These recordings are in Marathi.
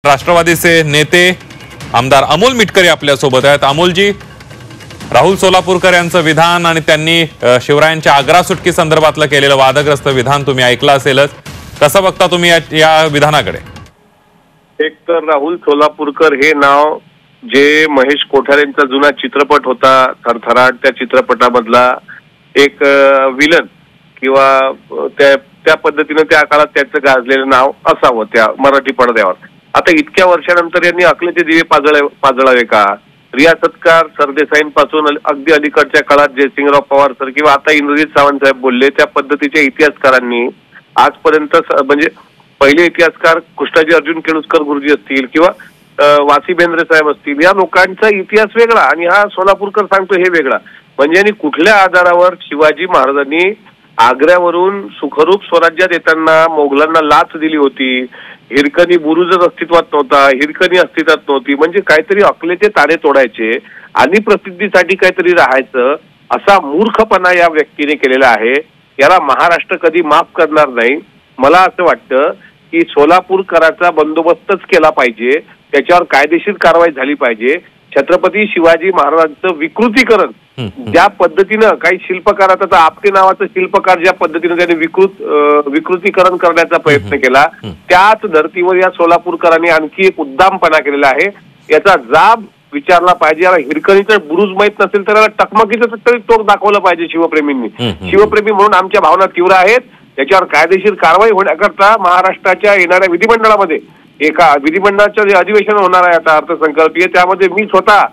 राष्ट्रवादीचे नेते आमदार अमोल मिटकरी आपल्या सोबत आहेत। अमोलजी, राहुल सोलापूरकर यांचं विधान आणि त्यांनी शिवरायांच्या आग्रा सुटकी संदर्भातलं केलेलं वादग्रस्त विधान तुम्ही ऐकलं असेलच, कसं बघता तुम्ही या विधानाकडे? एक तर राहुल सोलापूरकर हे नाव जे महेश कोठारेंचा जुना चित्रपट होता थरथराट, त्या चित्रपटामधला एक विलन किंवा त्या पद्धतीने त्या काळात त्याचं गाजलेलं नाव असावं त्या मराठी पडद्यावर। आता इतक्या वर्षानंतर यांनी अकलेचे दिवे पाजळावे का? रियासतकार सरदेसाईंपासून अगदी अलीकडच्या काळात जयसिंगराव पवार सर किंवा आता इंद्रजित सावंत साहेब बोलले त्या पद्धतीच्या इतिहासकारांनी आजपर्यंत म्हणजे पहिले इतिहासकार कृष्णाजी अर्जुन केळुस्कर गुरुजी असतील किंवा वासी बेंद्रे साहेब असतील, या लोकांचा इतिहास वेगळा आणि हा सोलापूरकर सांगतो हे वेगळा। म्हणजे यांनी कुठल्या आधारावर शिवाजी महाराजांनी आग्र्यावरून सुखरूप स्वराज्यात येताना मोगलांना लाच दिली होती? हिरकणी बुरुजच अस्तित्वात नव्हता, हिरकणी अस्तित्वात नव्हती, म्हणजे काहीतरी अकलेचे तारे तोडायचे आणि प्रसिद्धीसाठी काहीतरी राहायचं, असा मूर्खपणा या व्यक्तीने केलेला आहे। याला महाराष्ट्र कधी माफ करणार नाही। मला असं वाटतं की सोलापूरकरांचा बंदोबस्तच केला पाहिजे, त्याच्यावर कायदेशीर कारवाई झाली पाहिजे। छत्रपती शिवाजी महाराजांचं विकृतीकरण ज्या पद्धतीनं काही शिल्पकार, आता आपटे नावाचं शिल्पकार ज्या पद्धतीने त्यांनी विकृतीकरण करण्याचा प्रयत्न केला, त्याच धर्तीवर या सोलापूरकरांनी आणखी एक उद्दामपणा केलेला आहे। याचा जाब विचारला पाहिजे। याला हिरकणीचं बुरुज माहित नसेल तर याला टकमकीचं तरी तोड दाखवलं पाहिजे शिवप्रेमींनी। शिवप्रेमी म्हणून आमच्या भावना तीव्र आहेत, याच्यावर कायदेशीर कारवाई होण्याकरता महाराष्ट्राच्या येणाऱ्या विधिमंडळामध्ये एका विधिमंडळाचं जे अधिवेशन होणार आहे आता अर्थसंकल्पीय, त्यामध्ये मी स्वतः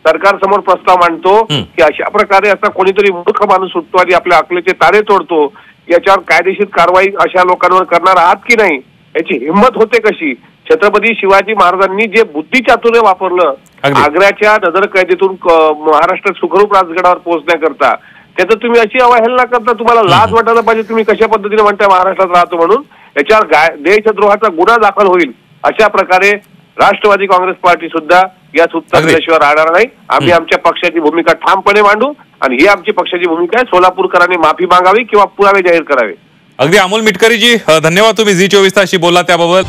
सरकार समोर प्रस्ताव मांडतो की अशा प्रकारे असा कोणीतरी मूर्ख माणूस सुटतो आणि आपल्या अकलेचे तारे तोडतो, याच्यावर कायदेशीर कारवाई अशा लोकांवर करणार आहात की नाही, याची हिंमत होते कशी? छत्रपती शिवाजी महाराजांनी जे बुद्धिचातुर्य वापरलं आग्र्याच्या नजर कैदेतून महाराष्ट्र सुखरूप राजगडावर पोहोचण्याकरता, त्याचं तुम्ही अशी अवहेलना करता, तुम्हाला लाज वाटायला पाहिजे। तुम्ही कशा पद्धतीने म्हणता महाराष्ट्रात राहतो म्हणून, याच्यावर देशद्रोहाचा गुन्हा दाखल होईल। अशा प्रकारे राष्ट्रवादी काँग्रेस पार्टी सुद्धा या उत्तर राहणार नाही। आम्ही आमच्या पक्षाची भूमिका ठामपणे मांडू आणि ही आमची पक्षाची भूमिका आहे। सोलापूरकरांनी माफी मागावी किंवा पुरावे जाहीर करावे। अगदी अमोल मिटकरीजी, धन्यवाद, तुम्ही झी 24 तासशी बोलला त्याबाबत।